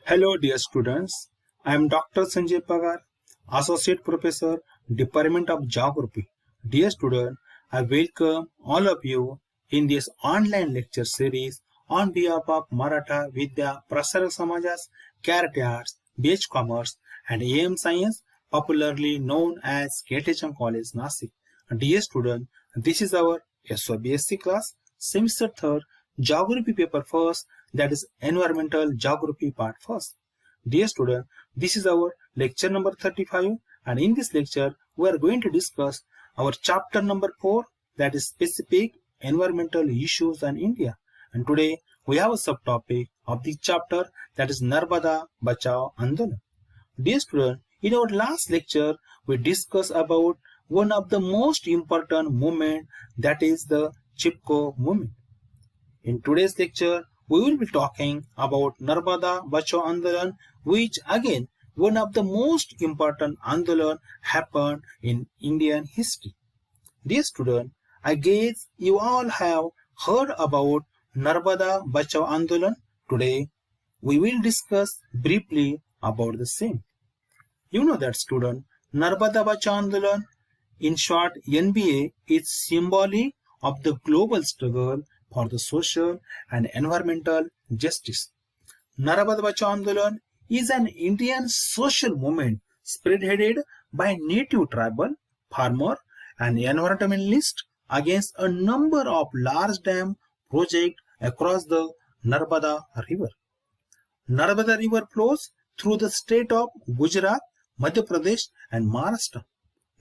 Hello dear students, I am Dr. Sanjay Pagar, Associate Professor, Department of Geography. Dear student, I welcome all of you in this online lecture series on behalf of Maratha Vidya Prasarak Samajas, Karate Arts, BH Commerce and AM Science, popularly known as KTHM College Nasik. Dear student, this is our SOBSC class, semester 3rd, Geography paper first, that is Environmental Geography part first. Dear student, this is our lecture number 35 and in this lecture we are going to discuss our chapter number 4, that is Specific Environmental Issues in India. And today we have a subtopic of this chapter, that is Narmada Bachao Andolan. Dear student, in our last lecture we discussed about one of the most important movement, that is the Chipko movement. In today's lecture, we will be talking about Narmada Bachao Andolan, which again one of the most important Andolan happened in Indian history. Dear student, I guess you all have heard about Narmada Bachao Andolan. Today, we will discuss briefly about the same. You know that student, Narmada Bachao Andolan, in short NBA, is symbolic of the global struggle for the social and environmental justice. Narmada Bachao Andolan is an Indian social movement spearheaded by native tribal, farmer and environmentalists against a number of large dam projects across the Narmada River. Narmada River flows through the state of Gujarat, Madhya Pradesh and Maharashtra.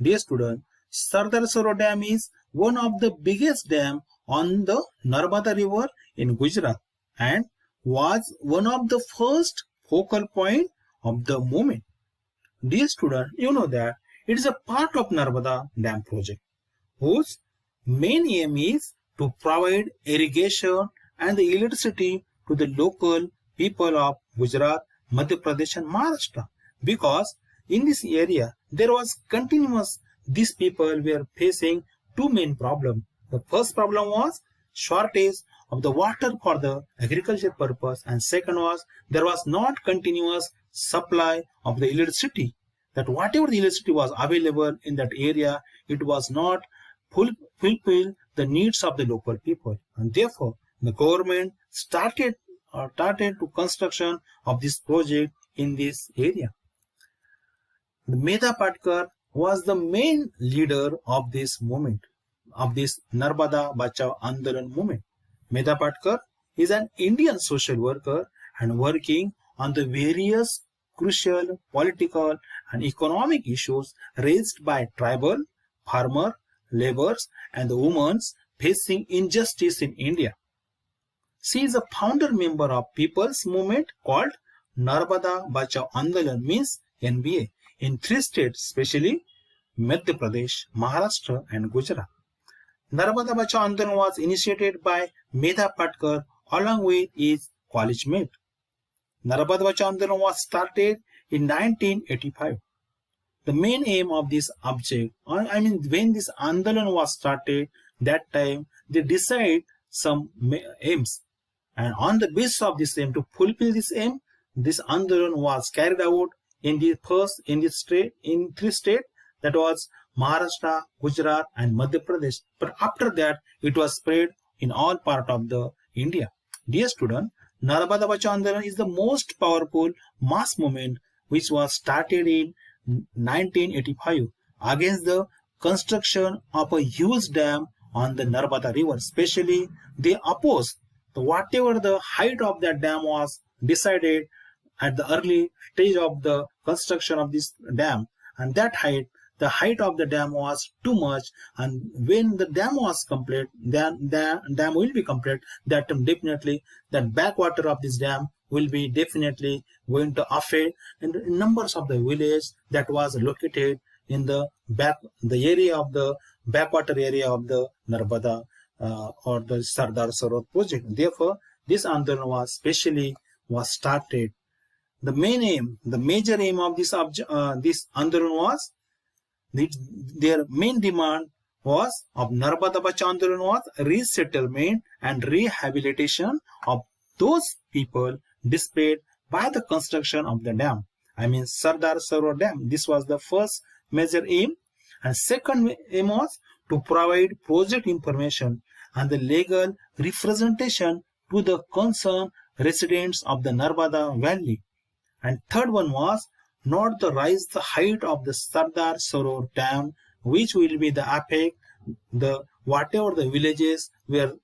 Dear student, Sardar Sarovar Dam is one of the biggest dams on the Narmada River in Gujarat and was one of the first focal point of the movement. Dear student, you know that it is a part of Narmada Dam project whose main aim is to provide irrigation and the electricity to the local people of Gujarat, Madhya Pradesh and Maharashtra, because in this area there was these people were facing two main problems. The first problem was shortage of the water for the agriculture purpose, and second was there was not continuous supply of the electricity. That whatever the electricity was available in that area, it was not fulfill the needs of the local people, and therefore the government started to construction of this project in this area. The Medha Patkar was the main leader of this movement, of this Narmada Bachao Andolan movement. Medha Patkar is an Indian social worker and working on the various crucial political and economic issues raised by tribal, farmer, laborers and the women facing injustice in India. She is a founder member of People's Movement called Narmada Bachao Andolan, means NBA, in 3 states, especially Madhya Pradesh, Maharashtra and Gujarat. Narmada Bachao Andolan was initiated by Medha Patkar along with his college mate. Narmada Bachao Andolan was started in 1985. The main aim of this object, when this Andolan was started, that time they decide some aims, and on the basis of this aim, to fulfill this aim, this Andolan was carried out in 3 states, that was Maharashtra, Gujarat and Madhya Pradesh. But after that, it was spread in all part of the India. Dear student, Narmada Bachao Andolan is the most powerful mass movement which was started in 1985 against the construction of a huge dam on the Narmada River. Especially, they opposed whatever the height of that dam was decided at the early stage of the construction of this dam, and that height, the height of the dam was too much, and when the dam was complete, then the dam will be complete, that definitely that backwater of this dam will be definitely going to affect in the numbers of the village that was located in the area of the backwater area of the Narmada or the Sardar Sarovar project. Therefore, this Andolan was started. The major aim of this Andolan was, their main demand was of Narmada Bachao Andolan was resettlement and rehabilitation of those people displaced by the construction of the dam. I mean Sardar Sarovar Dam. This was the first major aim, and second aim was to provide project information and the legal representation to the concerned residents of the Narmada Valley. And third one was not to rise the height of the Sardar Sarovar Dam, which will be the affect the whatever the villages were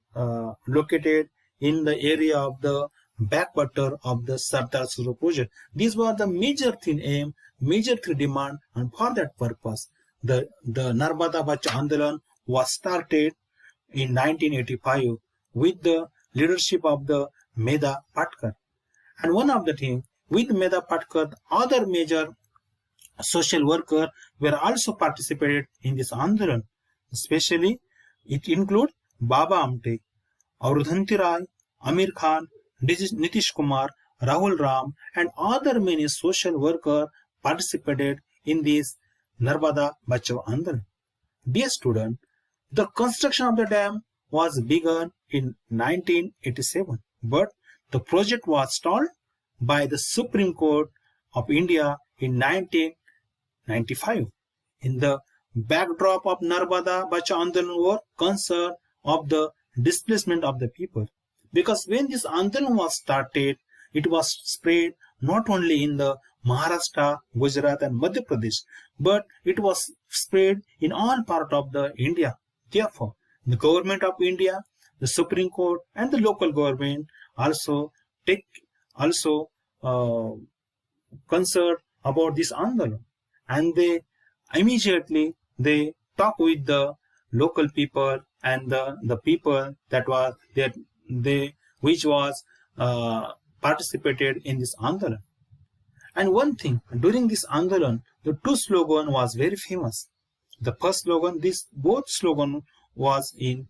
located in the area of the backwater of the Sardar Sarovar project. These were the major aim, major demand, and for that purpose, the Narmada Bachao Andolan was started in 1985 with the leadership of the Medha Patkar. And one of the things, with Medha Patkar, other major social workers were also participated in this Andolan. Especially, it includes Baba Amte, Aurudhanti Rai, Amir Khan, Nitish Kumar, Rahul Ram, and other many social workers participated in this Narmada Bachao Andolan. Dear student, the construction of the dam was begun in 1987, but the project was stalled by the Supreme Court of India in 1995. In the backdrop of Narmada Bachao Andolan were concern of the displacement of the people. Because when this Andolan was started, it was spread not only in the Maharashtra, Gujarat and Madhya Pradesh, but it was spread in all parts of the India. Therefore, the government of India, the Supreme Court and the local government also concerned about this Andolan, and they immediately talk with the local people and the people that was which was participated in this Andolan. And one thing, during this Andolan, the two slogan was very famous. The first slogan, both slogan was in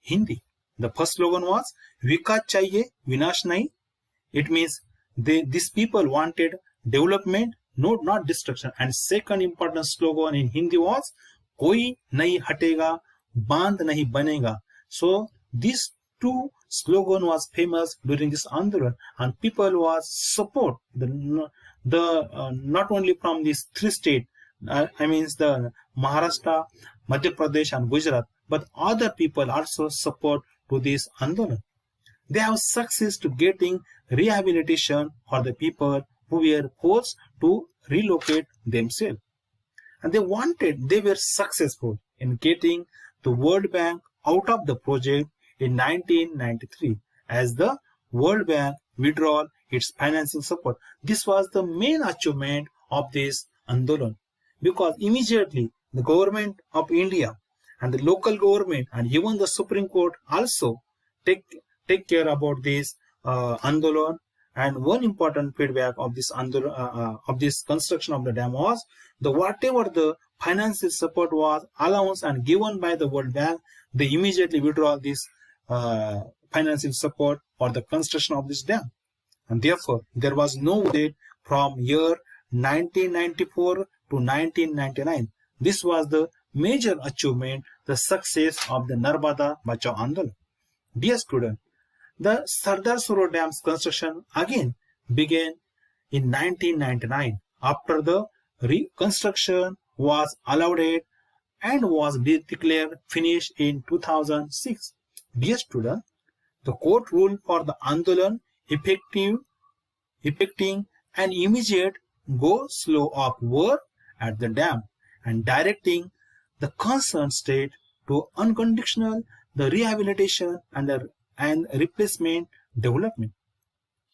Hindi. The first slogan was Vikas Chahiye, Vinash Nahi. It means these people wanted development, not destruction. And second important slogan in Hindi was Koi nahi hatega, band nahi banega. So these two slogan was famous during this Andolan, and people was support not only from these three states, I mean the Maharashtra, Madhya Pradesh and Gujarat, but other people also support to this Andolan. They have success to getting rehabilitation for the people who were forced to relocate themselves. And they were successful in getting the World Bank out of the project in 1993 as the World Bank withdrew its financing support. This was the main achievement of this Andolan, because immediately the government of India and the local government and even the Supreme Court also take care about this Andolan. And one important feedback of this Andolan, of this construction of the dam was whatever the financial support was allowance and given by the World Bank, they immediately withdraw this financial support for the construction of this dam. And therefore, there was no wait from year 1994 to 1999. This was the major achievement, the success of the Narmada Bachao Andolan. Dear student, the Sardar Sarovar Dam's construction again began in 1999 after the reconstruction was allowed and was declared finished in 2006. Dear student, the court ruled for the Andolan effecting an immediate go slow of work at the dam and directing the concerned state to unconditional the rehabilitation and replacement development.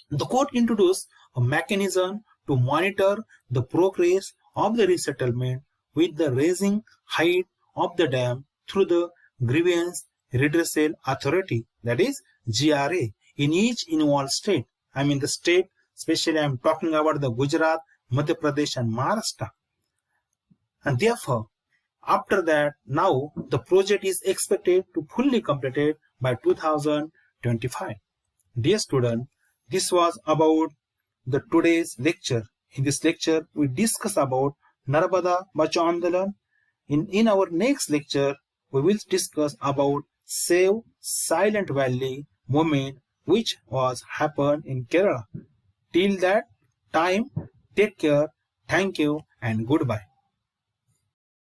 The court introduced a mechanism to monitor the progress of the resettlement with the raising height of the dam through the Grievance Redressal Authority, that is GRA, in each involved state. I mean the state, especially I am talking about the Gujarat, Madhya Pradesh and Maharashtra. And therefore, after that, now the project is expected to fully completed by 2025. Dear student, this was about the today's lecture. In this lecture, we discuss about Narmada Bachao Andolan. In our next lecture, we will discuss about Save Silent Valley movement which was happened in Kerala. Till that time, take care, thank you, and goodbye.